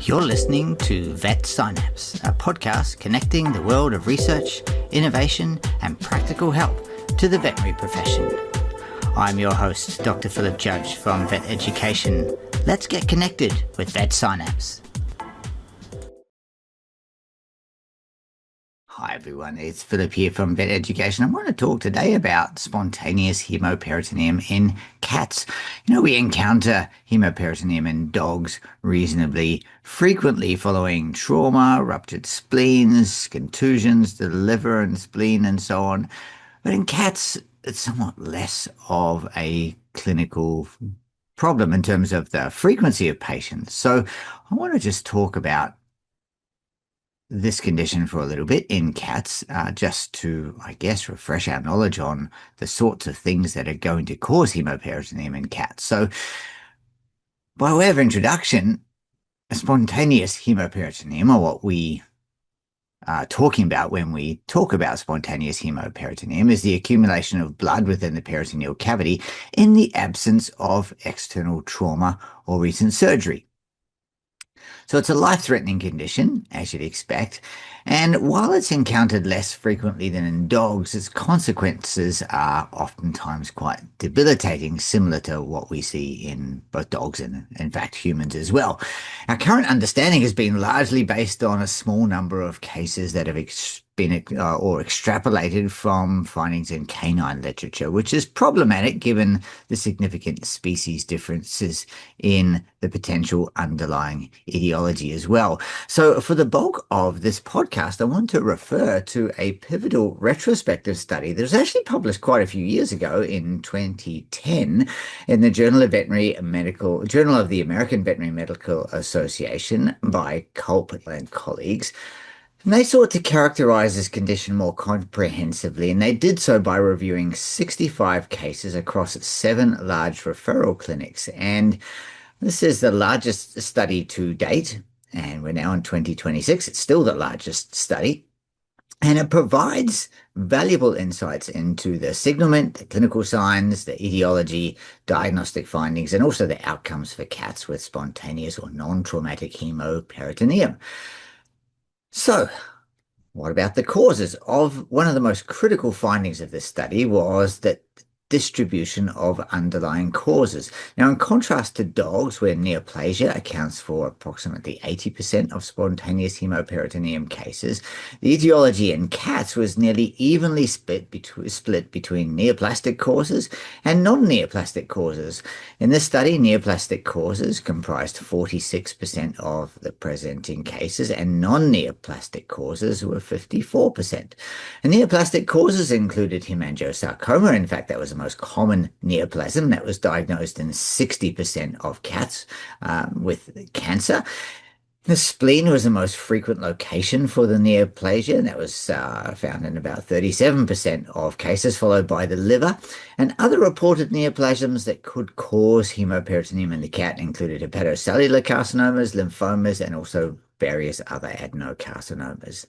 You're listening to Vet Synapse, a podcast connecting the world of research, innovation, and practical help to the veterinary profession. I'm your host, Dr. Philip Judge from Vet Education. Let's get connected with Vet Synapse. Hi everyone, it's Philip here from Vet Education. I want to talk today about spontaneous haemoperitoneum in cats. We encounter haemoperitoneum in dogs reasonably frequently following trauma, ruptured spleens, contusions to the liver and spleen and so on. But in cats, it's somewhat less of a clinical problem in terms of the frequency of patients. So I want to just talk about this condition for a little bit in cats, just to, refresh our knowledge on the sorts of things that are going to cause haemoperitoneum in cats. So, by way of introduction, a spontaneous haemoperitoneum, or what we are talking about when we talk about spontaneous haemoperitoneum, is the accumulation of blood within the peritoneal cavity in the absence of external trauma or recent surgery. So it's a life-threatening condition, as you'd expect, and while it's encountered less frequently than in dogs, its consequences are oftentimes quite debilitating, similar to what we see in both dogs and, in fact, humans as well. Our current understanding has been largely based on a small number of cases that have been or extrapolated from findings in canine literature, which is problematic given the significant species differences in the potential underlying etiology as well. So for the bulk of this podcast, I want to refer to a pivotal retrospective study that was actually published quite a few years ago in 2010 in the Journal of the American Veterinary Medical Association by Culp and colleagues. And they sought to characterize this condition more comprehensively, and they did so by reviewing 65 cases across 7 large referral clinics. And this is the largest study to date, and we're now in 2026. It's still the largest study, and it provides valuable insights into the signalment, the clinical signs, the etiology, diagnostic findings, and also the outcomes for cats with spontaneous or non-traumatic haemoperitoneum. So, what about the causes? One of the most critical findings of this study was that distribution of underlying causes. Now, in contrast to dogs, where neoplasia accounts for approximately 80% of spontaneous haemoperitoneum cases, the etiology in cats was nearly evenly split between neoplastic causes and non-neoplastic causes. In this study, neoplastic causes comprised 46% of the presenting cases, and non-neoplastic causes were 54%. And neoplastic causes included hemangiosarcoma. In fact, that was the most common neoplasm that was diagnosed in 60% of cats with cancer. The spleen was the most frequent location for the neoplasia, and that was found in about 37% of cases, followed by the liver. And other reported neoplasms that could cause haemoperitoneum in the cat included hepatocellular carcinomas, lymphomas, and also various other adenocarcinomas.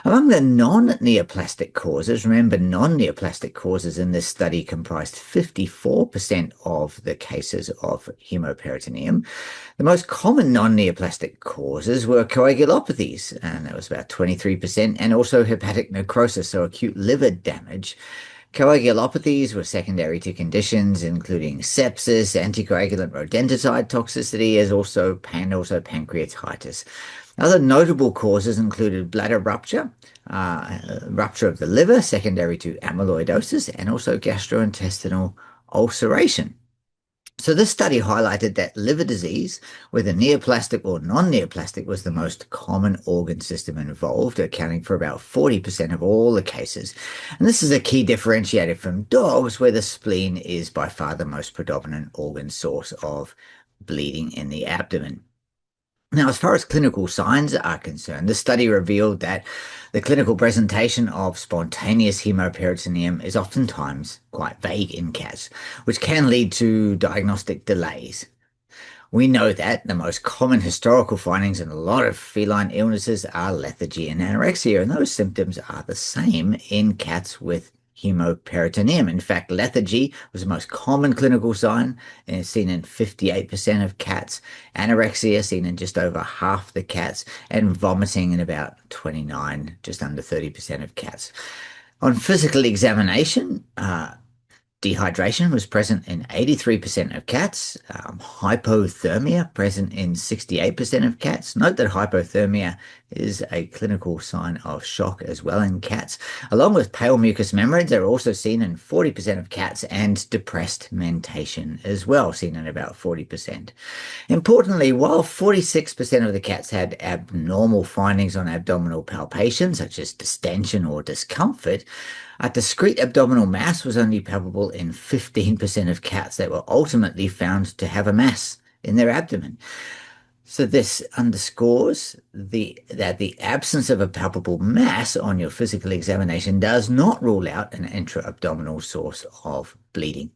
Among the non-neoplastic causes, remember non-neoplastic causes in this study comprised 54% of the cases of haemoperitoneum. The most common non-neoplastic causes were coagulopathies, and that was about 23%, and also hepatic necrosis, so acute liver damage. Coagulopathies were secondary to conditions including sepsis, anticoagulant rodenticide toxicity, as also pancreatitis. Other notable causes included bladder rupture, rupture of the liver secondary to amyloidosis, and also gastrointestinal ulceration. So this study highlighted that liver disease, whether neoplastic or non-neoplastic, was the most common organ system involved, accounting for about 40% of all the cases. And this is a key differentiator from dogs, where the spleen is by far the most predominant organ source of bleeding in the abdomen. Now, as far as clinical signs are concerned, the study revealed that the clinical presentation of spontaneous haemoperitoneum is oftentimes quite vague in cats, which can lead to diagnostic delays. We know that the most common historical findings in a lot of feline illnesses are lethargy and anorexia, and those symptoms are the same in cats with haemoperitoneum. In fact, lethargy was the most common clinical sign and is seen in 58% of cats, anorexia seen in just over half the cats, and vomiting in about 29, just under 30% of cats. On physical examination, dehydration was present in 83% of cats. Hypothermia present in 68% of cats. Note that hypothermia is a clinical sign of shock as well in cats. Along with pale mucous membranes, they're also seen in 40% of cats, and depressed mentation as well, seen in about 40%. Importantly, while 46% of the cats had abnormal findings on abdominal palpation, such as distension or discomfort, a discrete abdominal mass was only palpable in 15% of cats that were ultimately found to have a mass in their abdomen. So this underscores that the absence of a palpable mass on your physical examination does not rule out an intra-abdominal source of bleeding.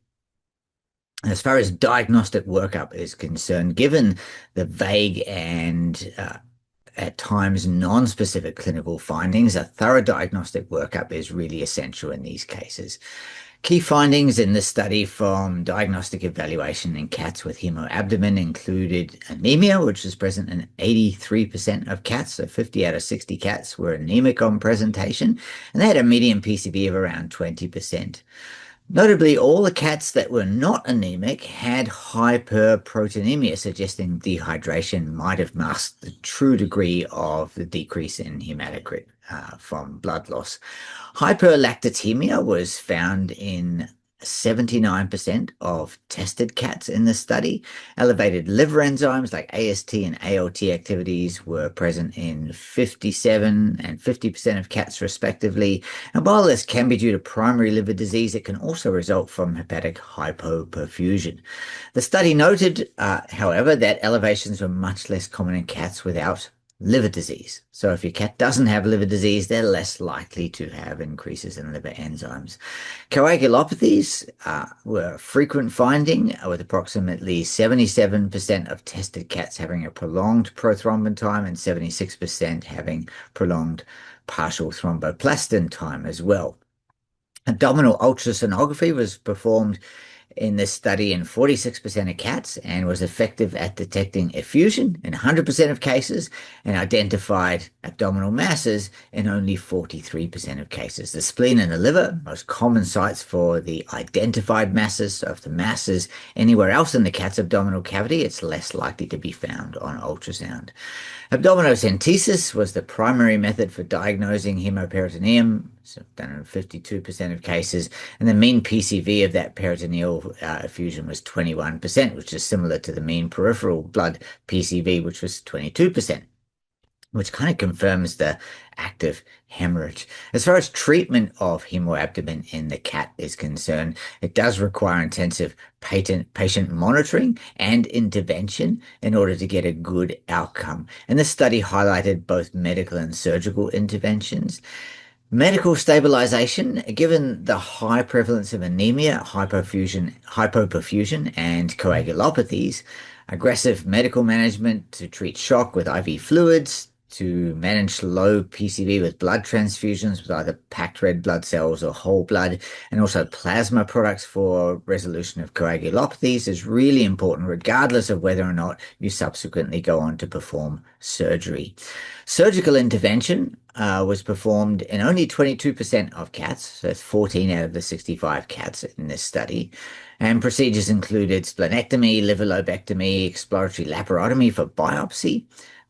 As far as diagnostic workup is concerned, given the vague and at times non-specific clinical findings, a thorough diagnostic workup is really essential in these cases. Key findings in this study from diagnostic evaluation in cats with haemoabdomen included anemia, which was present in 83% of cats, so 50 out of 60 cats were anemic on presentation, and they had a median PCV of around 20%. Notably, all the cats that were not anemic had hyperproteinemia, suggesting dehydration might have masked the true degree of the decrease in hematocrit from blood loss. Hyperlactatemia was found in 79% of tested cats in the study. Elevated liver enzymes like AST and ALT activities were present in 57 and 50% of cats, respectively. And while this can be due to primary liver disease, it can also result from hepatic hypoperfusion. The study noted, however, that elevations were much less common in cats without liver disease. So if your cat doesn't have liver disease, they're less likely to have increases in liver enzymes. Coagulopathies were a frequent finding, with approximately 77% of tested cats having a prolonged prothrombin time and 76% having prolonged partial thromboplastin time as well. Abdominal ultrasonography was performed in this study in 46% of cats and was effective at detecting effusion in 100% of cases and identified abdominal masses in only 43% of cases. The spleen and the liver, most common sites for the identified masses. So if the mass is anywhere else in the cat's abdominal cavity, it's less likely to be found on ultrasound. Abdominocentesis was the primary method for diagnosing haemoperitoneum, so done in 52% of cases, and the mean PCV of that peritoneal effusion was 21%, which is similar to the mean peripheral blood PCV, which was 22%, which kind of confirms the active hemorrhage. As far as treatment of haemoabdomen in the cat is concerned, it does require intensive patient monitoring and intervention in order to get a good outcome. And this study highlighted both medical and surgical interventions. Medical stabilization, given the high prevalence of anemia, hypoperfusion, and coagulopathies, aggressive medical management to treat shock with IV fluids, to manage low PCV with blood transfusions with either packed red blood cells or whole blood, and also plasma products for resolution of coagulopathies is really important, regardless of whether or not you subsequently go on to perform surgery. Surgical intervention was performed in only 22% of cats, so that's 14 out of the 65 cats in this study. And procedures included splenectomy, liver lobectomy, exploratory laparotomy for biopsy.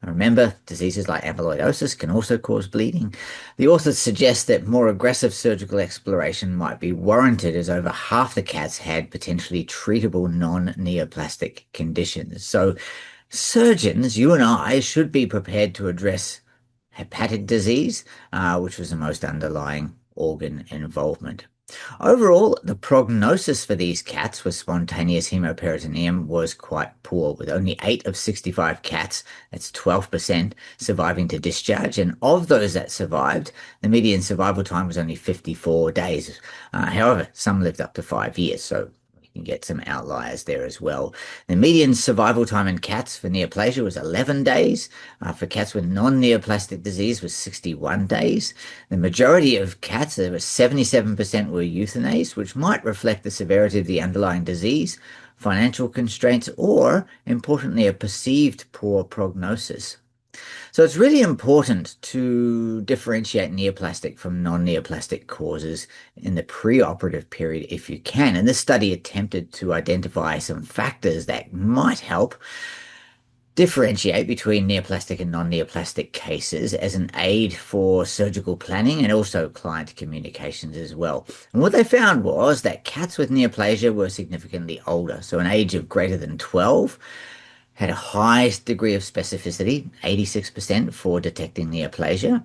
Remember, diseases like amyloidosis can also cause bleeding. The authors suggest that more aggressive surgical exploration might be warranted, as over half the cats had potentially treatable non-neoplastic conditions. So surgeons, you and I, should be prepared to address hepatic disease, which was the most underlying organ involvement. Overall, the prognosis for these cats with spontaneous haemoperitoneum was quite poor, with only 8 of 65 cats, that's 12%, surviving to discharge. And of those that survived, the median survival time was only 54 days. However, some lived up to 5 years, so you can get some outliers there as well. The median survival time in cats for neoplasia was 11 days. For cats with non-neoplastic disease was 61 days. The majority of cats, there was 77% were euthanized, which might reflect the severity of the underlying disease, financial constraints, or, importantly, a perceived poor prognosis. So it's really important to differentiate neoplastic from non-neoplastic causes in the preoperative period if you can. And this study attempted to identify some factors that might help differentiate between neoplastic and non-neoplastic cases as an aid for surgical planning and also client communications as well. And what they found was that cats with neoplasia were significantly older, so an age of greater than 12, had a high degree of specificity, 86% for detecting neoplasia,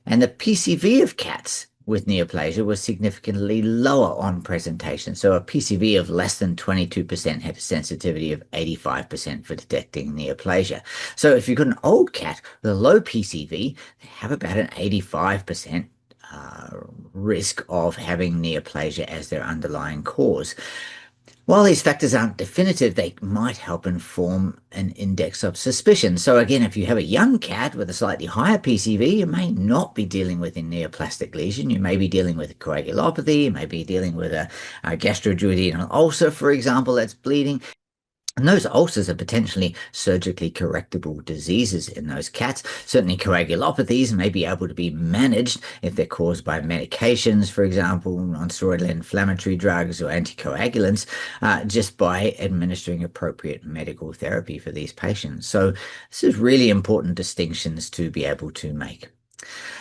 and the PCV of cats with neoplasia was significantly lower on presentation. So a PCV of less than 22% had a sensitivity of 85% for detecting neoplasia. So if you've got an old cat with a low PCV, they have about an 85% risk of having neoplasia as their underlying cause. While these factors aren't definitive, they might help inform an index of suspicion. So again, if you have a young cat with a slightly higher PCV, you may not be dealing with a neoplastic lesion. You may be dealing with a coagulopathy. You may be dealing with a gastroduodenal ulcer, for example, that's bleeding. And those ulcers are potentially surgically correctable diseases in those cats. Certainly coagulopathies may be able to be managed if they're caused by medications, for example, non-steroidal inflammatory drugs or anticoagulants, just by administering appropriate medical therapy for these patients. So this is really important distinctions to be able to make.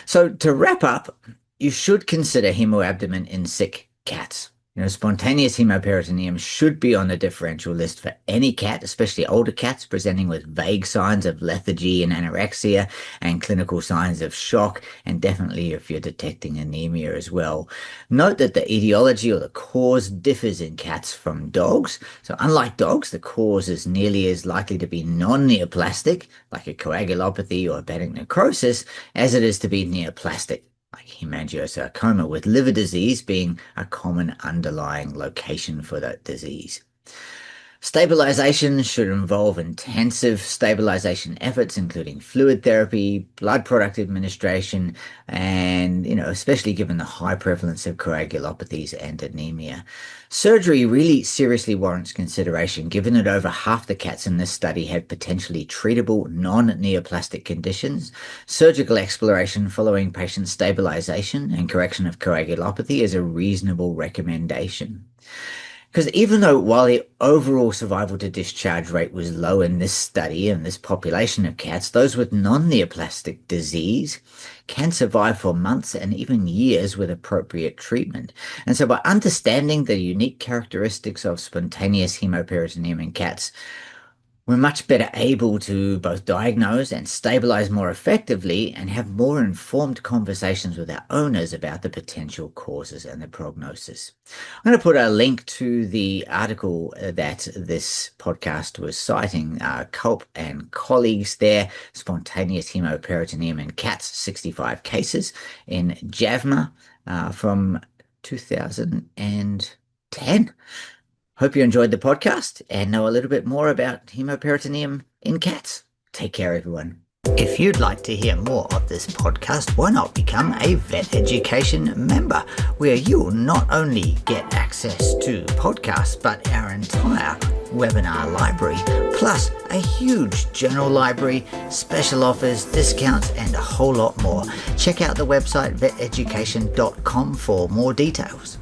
So to wrap up, you should consider haemoabdomen in sick cats. Spontaneous haemoperitoneum should be on the differential list for any cat, especially older cats presenting with vague signs of lethargy and anorexia and clinical signs of shock, and definitely if you're detecting anemia as well. Note that the etiology or the cause differs in cats from dogs. So unlike dogs, the cause is nearly as likely to be non-neoplastic, like a coagulopathy or hepatic necrosis, as it is to be neoplastic, like hemangiosarcoma, with liver disease being a common underlying location for that disease. Stabilization should involve intensive stabilization efforts, including fluid therapy, blood product administration, and, especially given the high prevalence of coagulopathies and anemia. Surgery really seriously warrants consideration, given that over half the cats in this study had potentially treatable non-neoplastic conditions. Surgical exploration following patient stabilization and correction of coagulopathy is a reasonable recommendation. Because even though while the overall survival to discharge rate was low in this study and this population of cats, those with non-neoplastic disease can survive for months and even years with appropriate treatment. And so by understanding the unique characteristics of spontaneous haemoperitoneum in cats, we're much better able to both diagnose and stabilize more effectively and have more informed conversations with our owners about the potential causes and the prognosis. I'm going to put a link to the article that this podcast was citing, Culp and colleagues there, Spontaneous Haemoperitoneum in Cats, 65 cases in JAVMA from 2010. Hope you enjoyed the podcast and know a little bit more about haemoperitoneum in cats. Take care, everyone. If you'd like to hear more of this podcast, why not become a Vet Education member, where you'll not only get access to podcasts, but our entire webinar library, plus a huge journal library, special offers, discounts, and a whole lot more. Check out the website veteducation.com for more details.